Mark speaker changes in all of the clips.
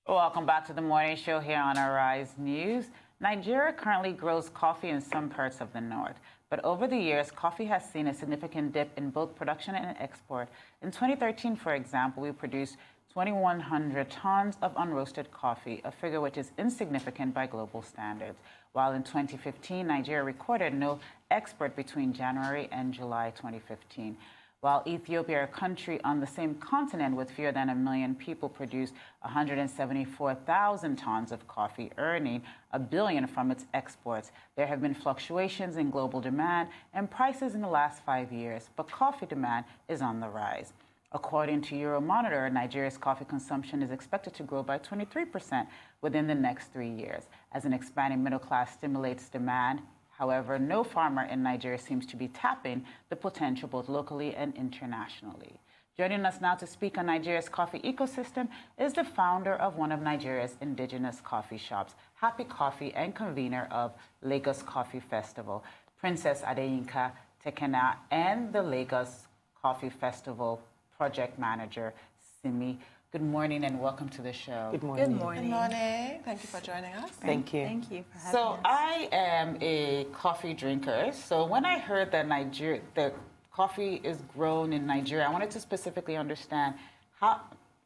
Speaker 1: Welcome back to the morning show here on Arise News. Nigeria currently grows coffee in some parts of the north, but over the years, coffee has seen a significant dip in both production and export. In 2013, for example, we produced 2,100 tons of unroasted coffee, a figure which is insignificant by global standards. While in 2015, Nigeria recorded no export between January and July 2015. While Ethiopia, a country on the same continent with fewer than 1 million people, produced 174,000 tons of coffee, earning $1 billion from its exports. There have been fluctuations in global demand and prices in the last 5 years, but coffee demand is on the rise. According to Euromonitor, Nigeria's coffee consumption is expected to grow by 23% within the next 3 years, as an expanding middle class stimulates demand. However, no farmer in Nigeria seems to be tapping the potential both locally and internationally. Joining us now to speak on Nigeria's coffee ecosystem is the founder of one of Nigeria's indigenous coffee shops, Happy Coffee, and convener of Lagos Coffee Festival, Princess Adeyinka Tekenah, and the Lagos Coffee Festival project manager, Simi. Good morning and welcome to the show.
Speaker 2: Good morning.
Speaker 3: Good morning. Good morning. Thank you for joining us.
Speaker 2: Thank you.
Speaker 3: Thank you for having us.
Speaker 1: So I am a coffee drinker. So when I heard that the coffee is grown in Nigeria, I wanted to specifically understand how,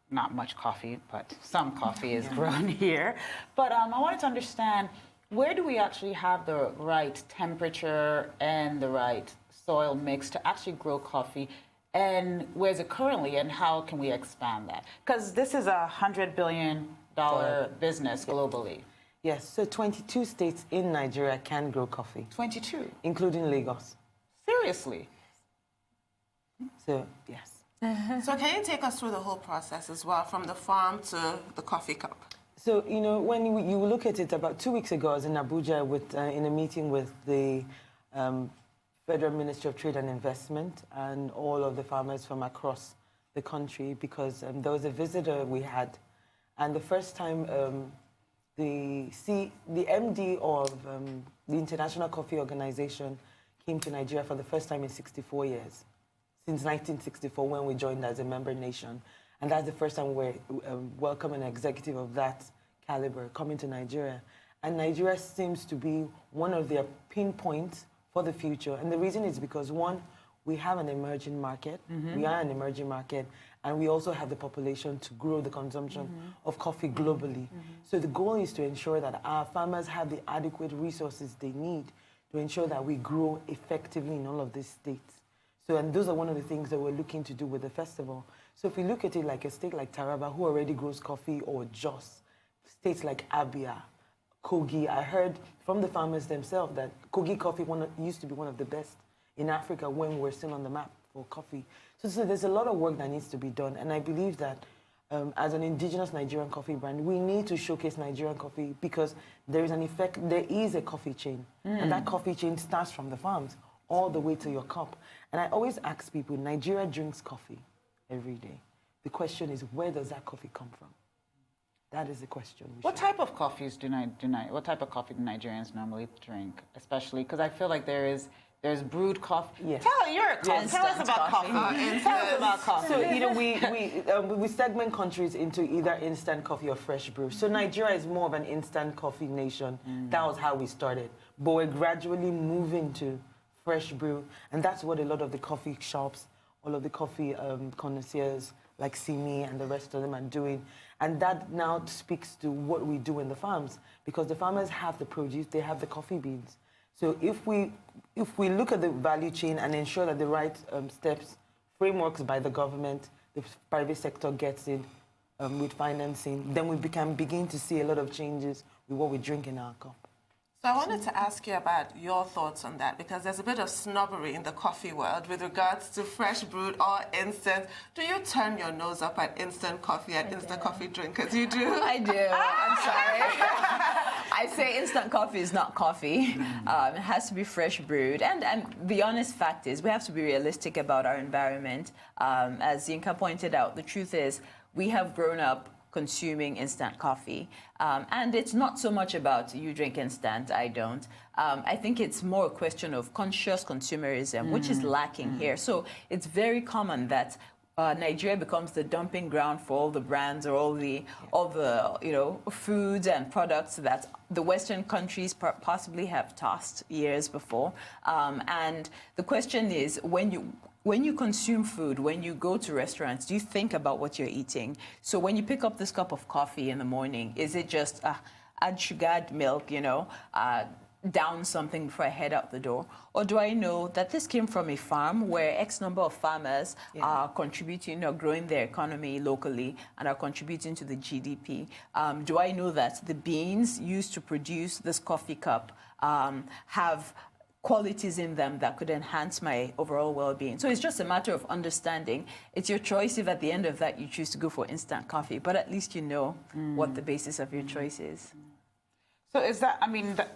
Speaker 1: not much coffee, but some coffee is grown here. But I wanted to understand, where do we actually have the right temperature and the right soil mix to actually grow coffee? And where's it currently, and how can we expand that? Because this is a $100 billion business globally.
Speaker 2: Yes, so 22 states in Nigeria can grow coffee.
Speaker 1: 22?
Speaker 2: Including Lagos.
Speaker 1: Seriously?
Speaker 2: So, yes.
Speaker 3: So can you take us through the whole process as well, from the farm to the coffee cup?
Speaker 2: So, you know, when you look at it, about 2 weeks ago, I was in Abuja in a meeting with the Federal Ministry of Trade and Investment and all of the farmers from across the country, because there was a visitor we had, and the first time the MD of the International Coffee Organization came to Nigeria for the first time in 64 years, since 1964 when we joined as a member nation, and that's the first time we're welcoming an executive of that caliber coming to Nigeria. And Nigeria seems to be one of their pinpoints for the future. And the reason is because, one, we have an emerging market. We are an emerging market, and we also have the population to grow the consumption of coffee globally. So the goal is to ensure that our farmers have the adequate resources they need to ensure that we grow effectively in all of these states. So, and those are one of the things that we're looking to do with the festival. So if we look at it like a state like Taraba, who already grows coffee, or Jos, states like Abia, Kogi, I heard from the farmers themselves that Kogi coffee used to be one of the best in Africa when we're still on the map for coffee. So there's a lot of work that needs to be done, and I believe that as an indigenous Nigerian coffee brand, we need to showcase Nigerian coffee, because there is a coffee chain, and that coffee chain starts from the farms all the way to your cup. And I always ask people, Nigeria drinks coffee every day. The question is, where does that coffee come from? That is the question.
Speaker 1: What type of coffees what type of coffee do Nigerians normally drink? Especially because I feel like there's brewed coffee.
Speaker 2: Yes.
Speaker 1: Tell us about coffee. Tell us about coffee.
Speaker 2: So, you know, we segment countries into either instant coffee or fresh brew. So Nigeria is more of an instant coffee nation. That was how we started. But we're gradually moving to fresh brew, and that's what a lot of the coffee shops, all of the coffee connoisseurs like Simi and the rest of them are doing. And that now speaks to what we do in the farms, because the farmers have the produce, they have the coffee beans. So if we look at the value chain and ensure that the right steps, frameworks by the government, the private sector gets in with financing, then we can begin to see a lot of changes with what we drink in our cup.
Speaker 3: So I wanted to ask you about your thoughts on that, because there's a bit of snobbery in the coffee world with regards to fresh brewed or instant. Do you turn your nose up at instant coffee and instant coffee drinkers? You do?
Speaker 4: I do. I'm sorry. I say instant coffee is not coffee. It has to be fresh brewed. And the honest fact is we have to be realistic about our environment. As Yinka pointed out, the truth is we have grown up consuming instant coffee. And it's not so much about you drink instant, I don't. I think it's more a question of conscious consumerism, which is lacking here. So it's very common that Nigeria becomes the dumping ground for all the brands or all the foods and products that the Western countries possibly have tossed years before. And the question is, when you consume food, when you go to restaurants, do you think about what you're eating? So when you pick up this cup of coffee in the morning, is it just add sugar, add milk, down something before I head out the door? Or do I know that this came from a farm where X number of farmers are contributing or growing their economy locally and are contributing to the GDP? Do I know that the beans used to produce this coffee cup have qualities in them that could enhance my overall well-being? So it's just a matter of understanding. It's your choice if at the end of that you choose to go for instant coffee, but at least you know what the basis of your choice is.
Speaker 1: So is that,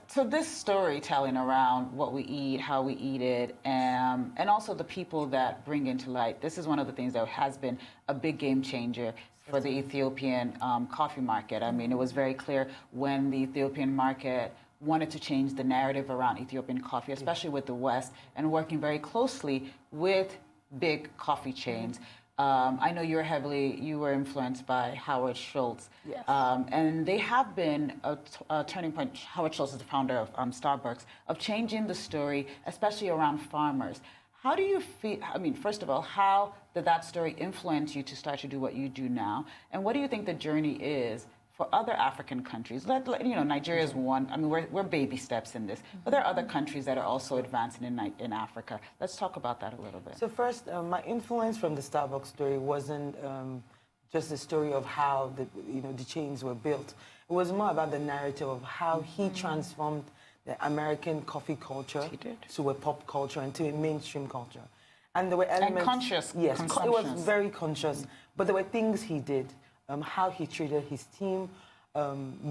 Speaker 1: so this storytelling around what we eat, how we eat it, and also the people that bring into light, this is one of the things that has been a big game changer for the Ethiopian coffee market. It was very clear when the Ethiopian market wanted to change the narrative around Ethiopian coffee, especially with the West, and working very closely with big coffee chains. I know you were influenced by Howard Schultz.
Speaker 2: Yes.
Speaker 1: And they have been a turning point. Howard Schultz is the founder of Starbucks, of changing the story, especially around farmers. How do you feel, first of all, how did that story influence you to start to do what you do now? And what do you think the journey is for other African countries? Nigeria is one. We're baby steps in this, but there are other countries that are also advancing in Africa. Let's talk about that a little bit.
Speaker 2: So first, my influence from the Starbucks story wasn't just the story of how the chains were built. It was more about the narrative of how he transformed the American coffee culture to a pop culture and to a mainstream culture. And there were elements.
Speaker 1: And conscious.
Speaker 2: Yes, it was very conscious. But there were things he did. How he treated his team,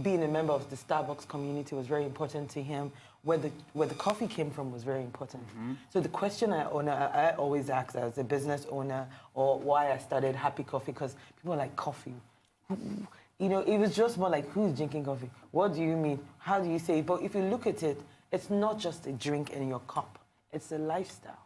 Speaker 2: being a member of the Starbucks community was very important to him. Where the coffee came from was very important. So the question I always ask as a business owner, or why I started Happy Coffee, because people are like, coffee. It was just more like, who's drinking coffee? What do you mean? How do you say it? But if you look at it, it's not just a drink in your cup. It's a lifestyle.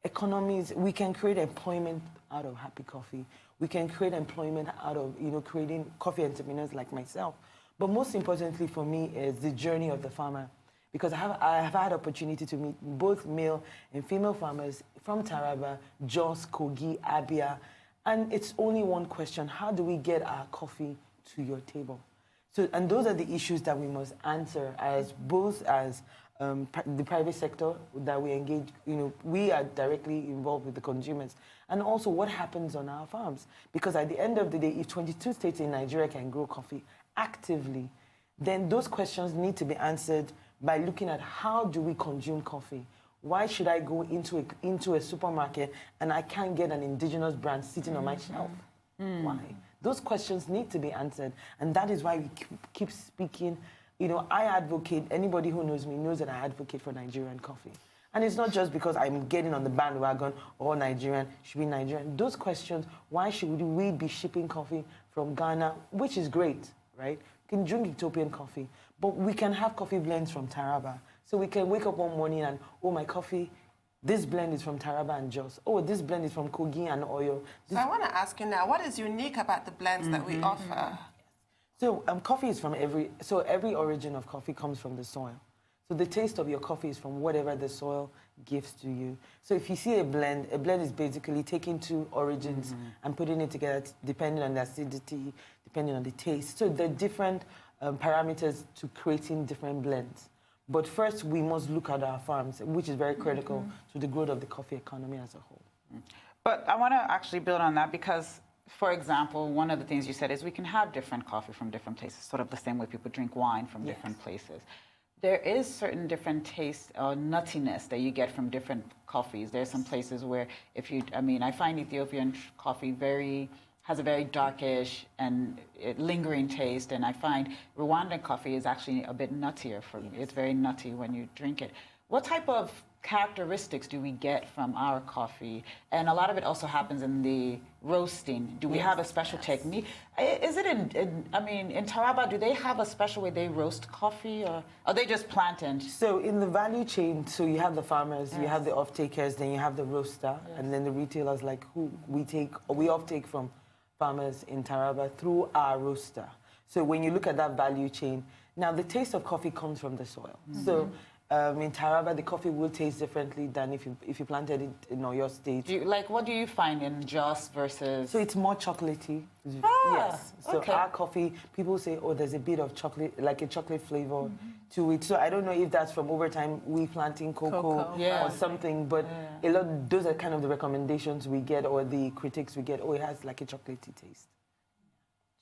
Speaker 2: Economies, we can create employment out of Happy Coffee. We can create employment out of, creating coffee entrepreneurs like myself. But most importantly for me is the journey of the farmer. Because I have had opportunity to meet both male and female farmers from Taraba, Jos, Kogi, Abia. And it's only one question: how do we get our coffee to your table? So, and those are the issues that we must answer as the private sector that we engage. We are directly involved with the consumers. And also what happens on our farms. Because at the end of the day, if 22 states in Nigeria can grow coffee actively, then those questions need to be answered by looking at how do we consume coffee. Why should I go into a supermarket and I can't get an indigenous brand sitting on my shelf? Why? Those questions need to be answered. And that is why we keep speaking. I advocate, anybody who knows me knows that I advocate for Nigerian coffee. And it's not just because I'm getting on the bandwagon, all Nigerian should be Nigerian. Those questions, why should we be shipping coffee from Ghana, which is great, right? We can drink Ethiopian coffee, but we can have coffee blends from Taraba. So we can wake up one morning and, oh, my coffee, this blend is from Taraba and Jos. Oh, this blend is from Kogi and Oyo.
Speaker 3: So I want to ask you now, what is unique about the blends that we offer?
Speaker 2: So coffee is from every origin of coffee comes from the soil. So the taste of your coffee is from whatever the soil gives to you. So if you see a blend is basically taking two origins and putting it together depending on the acidity, depending on the taste. So there are different parameters to creating different blends. But first, we must look at our farms, which is very critical to the growth of the coffee economy as a whole.
Speaker 1: But I want to actually build on that because, for example, one of the things you said is we can have different coffee from different places, sort of the same way people drink wine from different places. There is certain different taste or nuttiness that you get from different coffees. There's some places where I find Ethiopian coffee has a very darkish and lingering taste, and I find Rwandan coffee is actually a bit nuttier for me. It's very nutty when you drink it. What type of characteristics do we get from our coffee? And a lot of it also happens in the roasting. Do we have a special technique? Is it I mean, in Taraba, do they have a special way they roast coffee, or are they just planted?
Speaker 2: So in the value chain, so you have the farmers, you have the off-takers, then you have the roaster, and then the retailers, like who we off-take from farmers in Taraba through our roaster. So when you look at that value chain, now the taste of coffee comes from the soil. So in Taraba, the coffee will taste differently than if you planted it in your state.
Speaker 1: What do you find in Jos versus?
Speaker 2: So it's more chocolatey. Yes. So our coffee, people say, oh, there's a bit of chocolate, like a chocolate flavor to it. So I don't know if that's from over time we planting cocoa. Or something, but a lot. Those are kind of the recommendations we get or the critiques we get. Oh, it has like a chocolatey taste.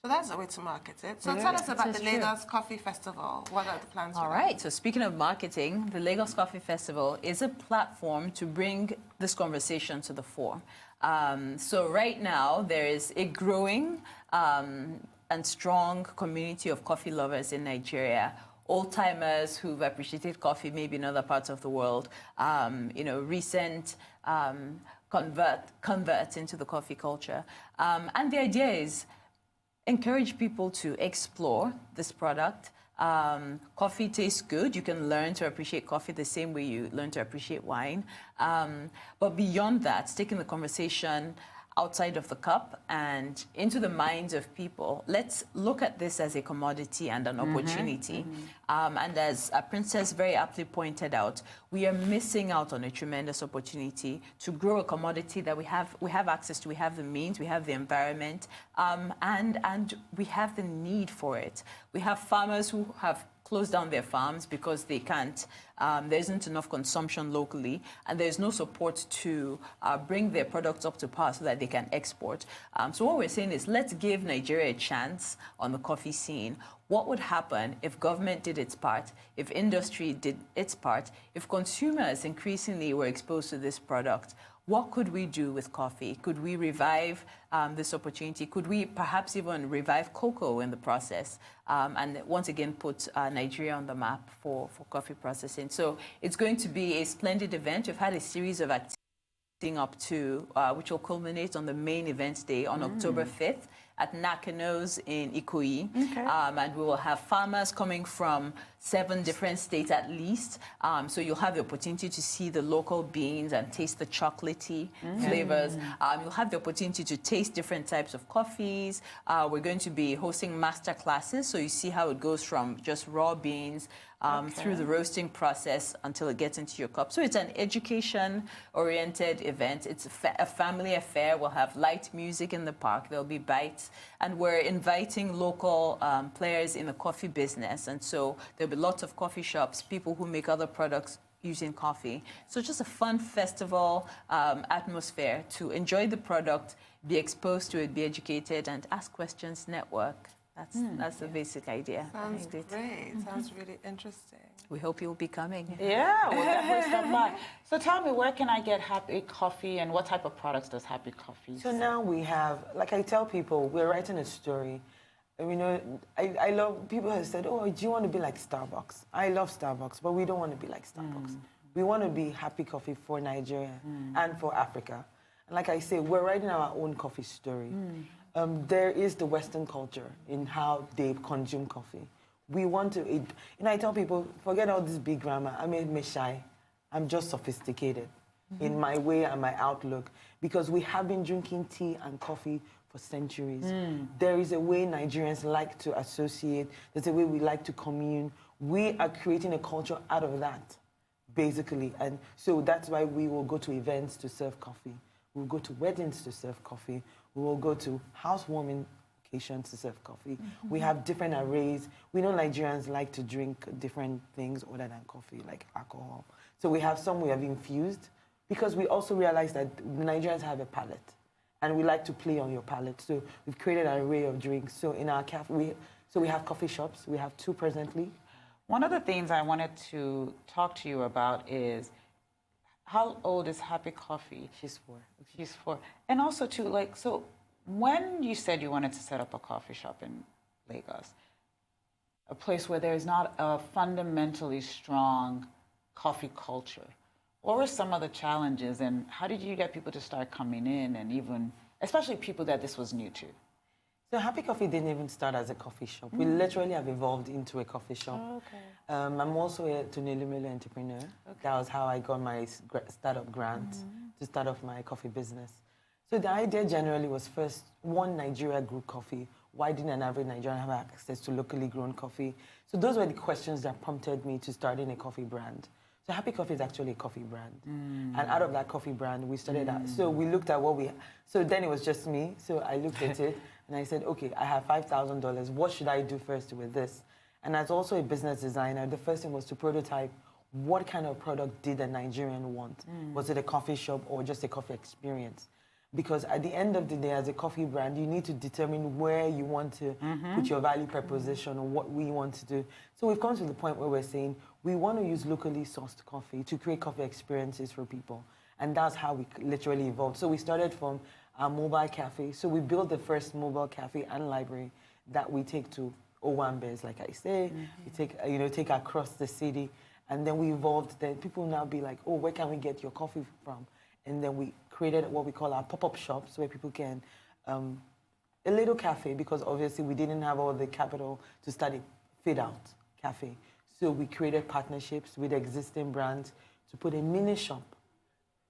Speaker 3: So that's the way to market it. So tell us about the Lagos Coffee Festival. What are the plans for that?
Speaker 4: All right. So speaking of marketing, the Lagos Coffee Festival is a platform to bring this conversation to the fore. So right now, there is a growing and strong community of coffee lovers in Nigeria. Old-timers who've appreciated coffee maybe in other parts of the world, recent converts into the coffee culture. And the idea is encourage people to explore this product. Coffee tastes good. You can learn to appreciate coffee the same way you learn to appreciate wine. But beyond that, taking the conversation outside of the cup and into the minds of people. Let's look at this as a commodity and an opportunity. And as Princess very aptly pointed out, we are missing out on a tremendous opportunity to grow a commodity that we have access to, we have the means, we have the environment, and we have the need for it. We have farmers who have closed down their farms because they can't, there isn't enough consumption locally, and there's no support to bring their products up to par so that they can export. So what we're saying is, let's give Nigeria a chance on the coffee scene. What would happen if government did its part, if industry did its part, if consumers increasingly were exposed to this product? What could we do with coffee? Could we revive this opportunity? Could we perhaps even revive cocoa in the process? And once again, put Nigeria on the map for coffee processing. So it's going to be a splendid event. We've had a series of activities up to, which will culminate on the main event day on October 5th at Nakano's in Ikoyi. And we will have farmers coming from 7 different states at least. So you'll have the opportunity to see the local beans and taste the chocolatey flavors. You'll have the opportunity to taste different types of coffees. We're going to be hosting master classes, so you see how it goes from just raw beans through the roasting process until it gets into your cup. So it's an education-oriented event. It's a family affair. We'll have light music in the park. There'll be bites. And we're inviting local players in the coffee business. And so there'll be lots of coffee shops, people who make other products using coffee. So just a fun festival atmosphere to enjoy the product, be exposed to it, be educated, and ask questions, network. That's the basic idea.
Speaker 3: Sounds great. Sounds really interesting.
Speaker 4: We hope you'll be coming.
Speaker 1: Yeah, we'll definitely stop by. So tell me, where can I get Happy Coffee, and what type of products does Happy Coffee
Speaker 2: So now we have, like I tell people, we're writing a story. And, I love, people have said, oh, do you want to be like Starbucks? I love Starbucks, but we don't want to be like Starbucks. We want to be Happy Coffee for Nigeria and for Africa. And like I say, we're writing our own coffee story. There is the Western culture in how they consume coffee. We want to, I tell people, forget all this big grammar. I'm shy. I'm just sophisticated in my way and my outlook, because we have been drinking tea and coffee for centuries. There is a way Nigerians like to associate. There's a way we like to commune. We are creating a culture out of that, basically. And so that's why we will go to events to serve coffee. We'll go to weddings to serve coffee. We will go to housewarming occasions to serve coffee. We have different arrays. We know Nigerians like to drink different things other than coffee, like alcohol. So we have some we have infused, because we also realize that Nigerians have a palate, and we like to play on your palate. So we've created an array of drinks. So in our cafe, we have coffee shops. We have 2 presently.
Speaker 1: One of the things I wanted to talk to you about is, how old is Happy Coffee?
Speaker 2: She's 4.
Speaker 1: She's 4. And also, too, so when you said you wanted to set up a coffee shop in Lagos, a place where there's not a fundamentally strong coffee culture, What were some of the challenges, and how did you get people to start coming in, and even, especially people that this was new to?
Speaker 2: So Happy Coffee didn't even start as a coffee shop. We literally have evolved into a coffee shop.
Speaker 1: Oh, okay.
Speaker 2: I'm also a Tunelumele entrepreneur. Okay. That was how I got my startup grant to start off my coffee business. So the idea generally was first, one, Nigeria grew coffee. Why didn't an average Nigerian have access to locally grown coffee? So those were the questions that prompted me to starting a coffee brand. So Happy Coffee is actually a coffee brand. And out of that coffee brand, we started that. So we looked at so then it was just me. So I looked at it and I said, okay, I have $5,000. What should I do first with this? And as also a business designer, the first thing was to prototype what kind of product did a Nigerian want? Was it a coffee shop or just a coffee experience? Because at the end of the day, as a coffee brand, you need to determine where you want to put your value proposition or what we want to do. So we've come to the point where we're saying we want to use locally sourced coffee to create coffee experiences for people. And that's how we literally evolved. So we started from our mobile cafe. So we built the first mobile cafe and library that we take to Owambe's, like I say. We take across the city. And then we evolved. Then people now be like, oh, where can we get your coffee from? And then we created what we call our pop-up shops where people can, a little cafe, because obviously we didn't have all the capital to start a fit-out cafe. So we created partnerships with existing brands to put a mini shop.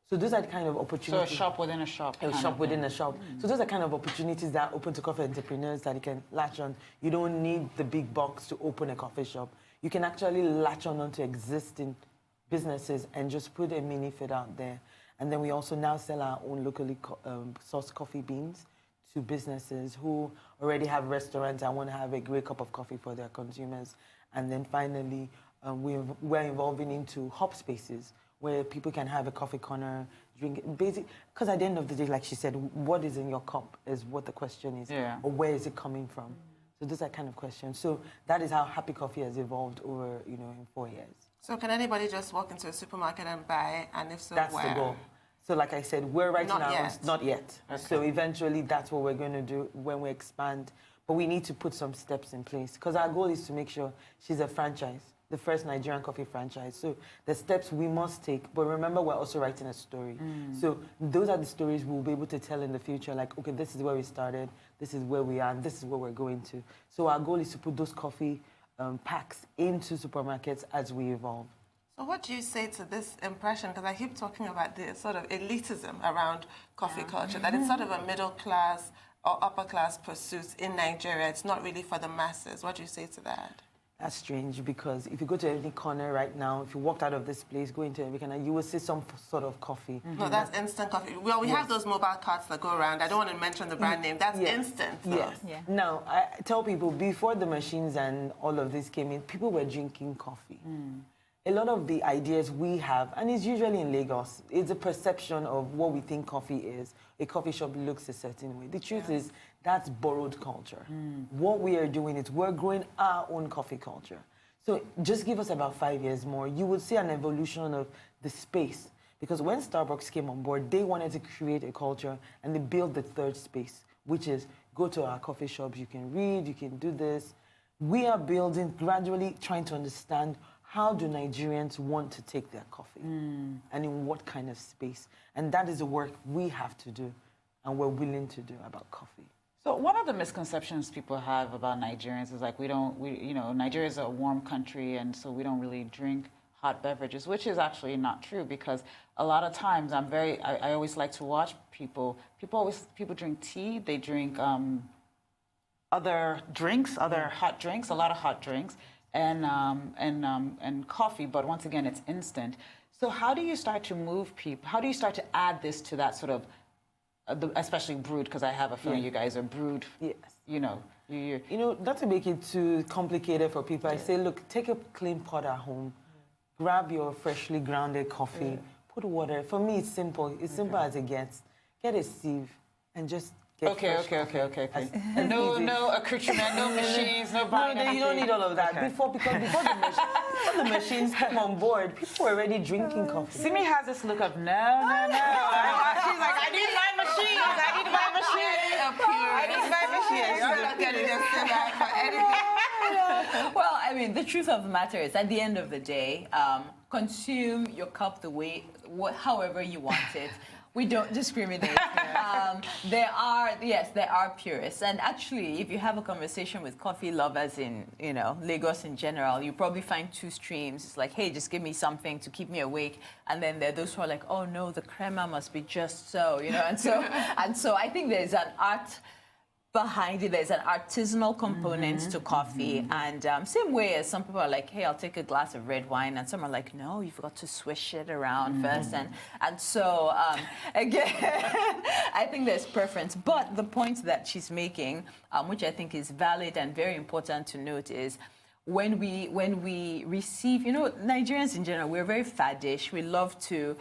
Speaker 2: So those are the kind of opportunities.
Speaker 1: So a shop within a shop.
Speaker 2: A shop within a shop. So those are kind of opportunities that are open to coffee entrepreneurs that you can latch on. You don't need the big box to open a coffee shop. You can actually latch on onto existing businesses and just put a mini fit out there. And then we also now sell our own locally sourced coffee beans to businesses who already have restaurants and want to have a great cup of coffee for their consumers. And then finally, we're evolving into hub spaces where people can have a coffee corner, drink basic. Because at the end of the day, like she said, what is in your cup is what the question is, or where is it coming from? So those are kind of questions. So that is how Happy Coffee has evolved over, in 4 years.
Speaker 3: So can anybody just walk into a supermarket and buy, and if so,
Speaker 2: that's
Speaker 3: where?
Speaker 2: The goal. So like I said, we're right now, not yet.
Speaker 1: Okay.
Speaker 2: So eventually that's what we're going to do when we expand. But we need to put some steps in place because our goal is to make sure she's a franchise, the first Nigerian coffee franchise. So the steps we must take, but remember we're also writing a story. So those are the stories we'll be able to tell in the future, like, okay, this is where we started, this is where we are, and this is where we're going to. So our goal is to put those coffee packs into supermarkets as we evolve.
Speaker 3: So what do you say to this impression? Because I keep talking about the sort of elitism around coffee culture, that it's sort of a middle class or upper class pursuit in Nigeria. It's not really for the masses. What do you say to that?
Speaker 2: That's strange because if you go to any corner right now, if you walked out of this place, go into every corner, you will see some sort of coffee.
Speaker 3: No, that's instant coffee. Well, we have those mobile carts that go around. I don't want to mention the brand name. That's instant.
Speaker 2: Yes. Yeah. Now, I tell people, before the machines and all of this came in, people were drinking coffee. A lot of the ideas we have, and it's usually in Lagos, it's a perception of what we think coffee is. A coffee shop looks a certain way. The truth is, that's borrowed culture. What we are doing is we're growing our own coffee culture. So just give us about 5 years more. You will see an evolution of the space. Because when Starbucks came on board, they wanted to create a culture, and they built the third space, which is go to our coffee shops, you can read, you can do this. We are building, gradually trying to understand how do Nigerians want to take their coffee and in what kind of space? And that is the work we have to do and we're willing to do about coffee.
Speaker 1: So one of the misconceptions people have about Nigerians is like Nigeria is a warm country and so we don't really drink hot beverages, which is actually not true because a lot of times I always like to watch people drink tea, they drink other drinks, hot drinks, a lot of hot drinks. And coffee, but once again, it's instant. So how do you start to move people? How do you start to add this to that sort of, especially brewed? Because I have a feeling you guys are brewed. Yes.
Speaker 2: Not to make it too complicated for people, I say, look, take a clean pot at home, grab your freshly grounded coffee, put water. For me, it's simple. It's simple as it gets. Get a sieve and just.
Speaker 1: Okay. No accoutrement, no machines, no buying.
Speaker 2: No, you don't need all of that. Okay. Before the machines came on board, people were already drinking coffee.
Speaker 1: Simi has this look of no. She's like, I need my machines. I need my machines.
Speaker 3: I'm not getting this for anything.
Speaker 4: Well, I mean, the truth of the matter is, at the end of the day, consume your cup the way, however you want it. We don't discriminate. There are purists, and actually, if you have a conversation with coffee lovers in, Lagos in general, you probably find two streams. It's like, hey, just give me something to keep me awake, and then there are those who are like, oh no, the crema must be just so, and so I think there's an art behind it. There's an artisanal component to coffee, and same way as some people are like, hey, I'll take a glass of red wine, and some are like, no, you've got to swish it around first, and so again, I think there's preference. But the point that she's making, which I think is valid and very important to note, is when we receive, Nigerians in general, we're very faddish. We love to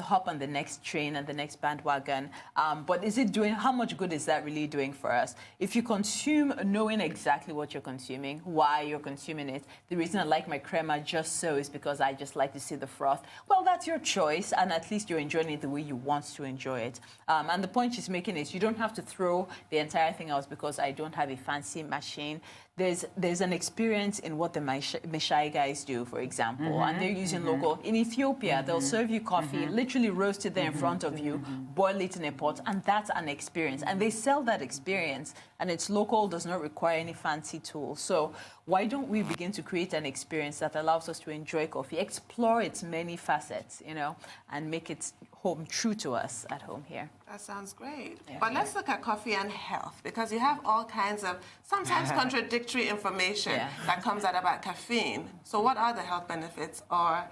Speaker 4: hop on the next train and the next bandwagon. But how much good is that really doing for us? If you consume knowing exactly what you're consuming, why you're consuming it, the reason I like my crema just so is because I just like to see the froth. Well, that's your choice, and at least you're enjoying it the way you want to enjoy it. And the point she's making is you don't have to throw the entire thing out because I don't have a fancy machine. There's an experience in what the Meshai guys do, for example, and they're using local. In Ethiopia, they'll serve you coffee, literally roast it there in front of you, boil it in a pot, and that's an experience. And they sell that experience, and it's local, does not require any fancy tools. So why don't we begin to create an experience that allows us to enjoy coffee, explore its many facets, and make it true to us at home here.
Speaker 3: That sounds great. Yeah. But let's look at coffee and health, because you have all kinds of sometimes contradictory information that comes out about caffeine. So what are the health benefits or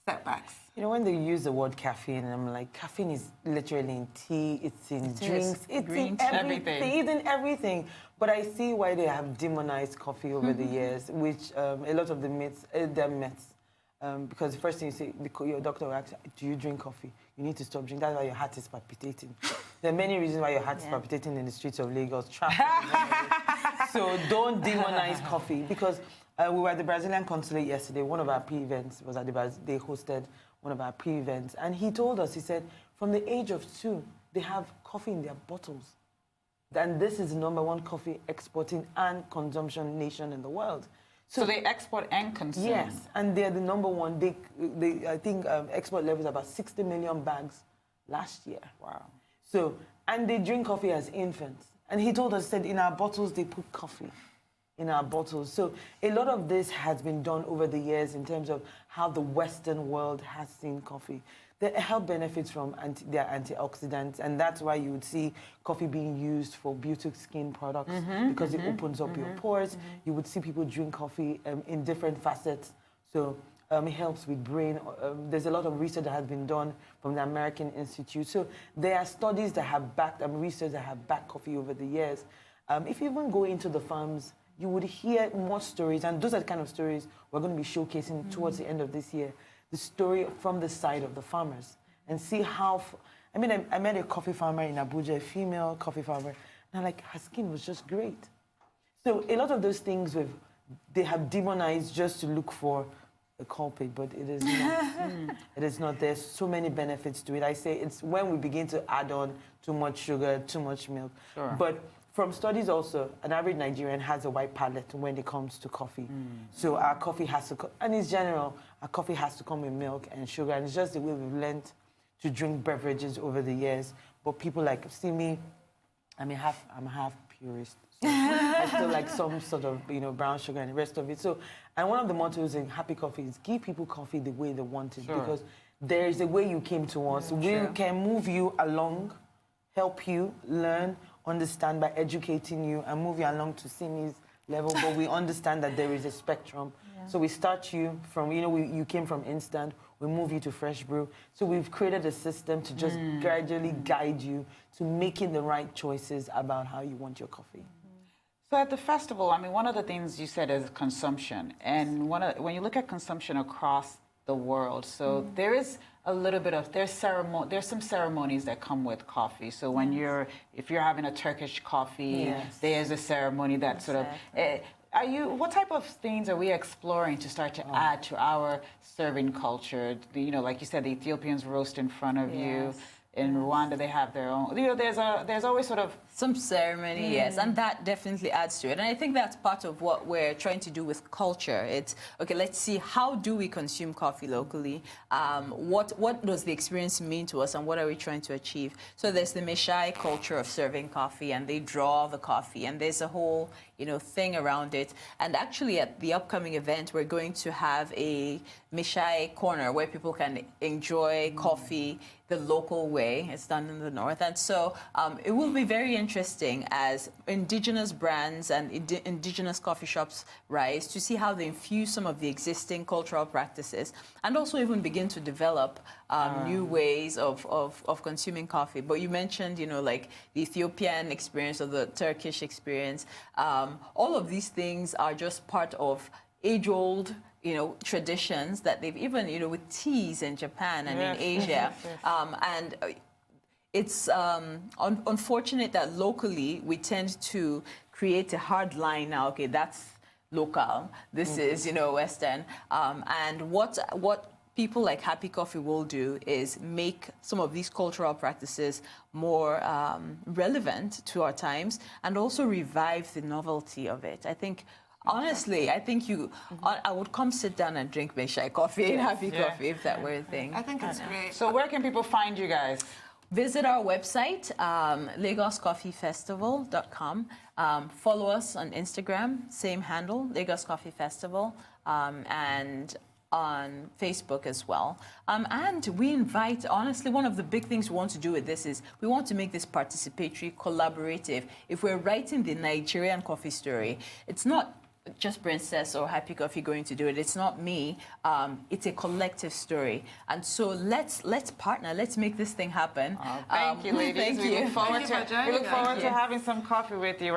Speaker 3: setbacks?
Speaker 2: When they use the word caffeine, I'm like, caffeine is literally in tea, it's in drinks, it's in everything. It's in everything. But I see why they have demonized coffee over the years, which a lot of the myths, they're myths. Because the first thing you say, your doctor will ask, do you drink coffee? You need to stop drinking. That's why your heart is palpitating. There are many reasons why your heart is palpitating in the streets of Lagos. Traffic. So don't demonize coffee. Because we were at the Brazilian consulate yesterday. One of our pre-events was at they hosted one of our pre-events. And he told us, he said, from the age of 2, they have coffee in their bottles. And this is the #1 coffee exporting and consumption nation in the world.
Speaker 1: So they export and consume?
Speaker 2: Yes, and they're the #1. They I think export levels about 60 million bags last year.
Speaker 1: Wow.
Speaker 2: So, and they drink coffee as infants. And he told us, said in our bottles, they put coffee in our bottles. So a lot of this has been done over the years in terms of how the Western world has seen coffee. The health benefits from their antioxidants, and that's why you would see coffee being used for beauty skin products because it opens up your pores. You would see people drink coffee in different facets. So it helps with brain. There's a lot of research that has been done from the American Institute. So there are studies that have backed, research that have backed coffee over the years. If you even go into the farms, you would hear more stories, and those are the kind of stories we're going to be showcasing towards the end of this year. The story from the side of the farmers, and see how... I met a coffee farmer in Abuja, a female coffee farmer, and I'm like, her skin was just great. So a lot of those things they have demonized just to look for a culprit, but it is not. It is not. There's so many benefits to it. I say it's when we begin to add on too much sugar, too much milk.
Speaker 1: Sure.
Speaker 2: But from studies also, an average Nigerian has a white palate when it comes to coffee. So our coffee has to, and in general, our coffee has to come with milk and sugar, and it's just the way we've learned to drink beverages over the years. But people see me, I'm half purist. So I still like some sort of, brown sugar and the rest of it. So, and one of the mottos in Happy Coffee is give people coffee the way they want it. Sure. Because there is a way you came to us. We can move you along, help you learn, understand by educating you and move you along to Simi's level, but we understand that there is a spectrum. So we start you from, you came from instant, we move you to fresh brew. So we've created a system to just gradually guide you to making the right choices about how you want your coffee.
Speaker 1: So at the festival, one of the things you said is consumption. And when you look at consumption across the world, so there is a little bit of, there's some ceremonies that come with coffee. So when if you're having a Turkish coffee, there's a ceremony that sort of, what type of things are we exploring to start to add to our serving culture? Like you said, the Ethiopians roast in front of you. In Rwanda, they have their own. There's always sort of
Speaker 4: some ceremony, yes, and that definitely adds to it. And I think that's part of what we're trying to do with culture. It's, okay, let's see, how do we consume coffee locally? What does the experience mean to us, and what are we trying to achieve? So there's the Meshai culture of serving coffee, and they draw the coffee, and there's a whole, thing around it. And actually, at the upcoming event, we're going to have a Meshai corner where people can enjoy coffee the local way. It's done in the north. And so it will be very interesting as indigenous brands and indigenous coffee shops rise to see how they infuse some of the existing cultural practices and also even begin to develop new ways of consuming coffee. But you mentioned, like the Ethiopian experience or the Turkish experience. All of these things are just part of age-old traditions that they've even, with teas in Japan and in Asia. And it's unfortunate that locally we tend to create a hard line now. Okay, that's local. This is, Western. And what people like Happy Coffee will do is make some of these cultural practices more relevant to our times and also revive the novelty of it. I think, honestly, I think I would come sit down and drink Meshai coffee and Happy Coffee if that were a thing.
Speaker 3: I think it's great.
Speaker 1: So where can people find you guys?
Speaker 4: Visit our website, LagosCoffeeFestival.com. Follow us on Instagram, same handle, Lagos Coffee Festival, and on Facebook as well. And we invite, honestly, one of the big things we want to do with this is we want to make this participatory, collaborative. If we're writing the Nigerian coffee story, it's not just Princess or Happy Coffee going to do it. It's not me. It's a collective story. And so let's partner. Let's make this thing happen.
Speaker 1: Thank you, ladies.
Speaker 4: Thank you.
Speaker 1: We look forward to having some coffee with you.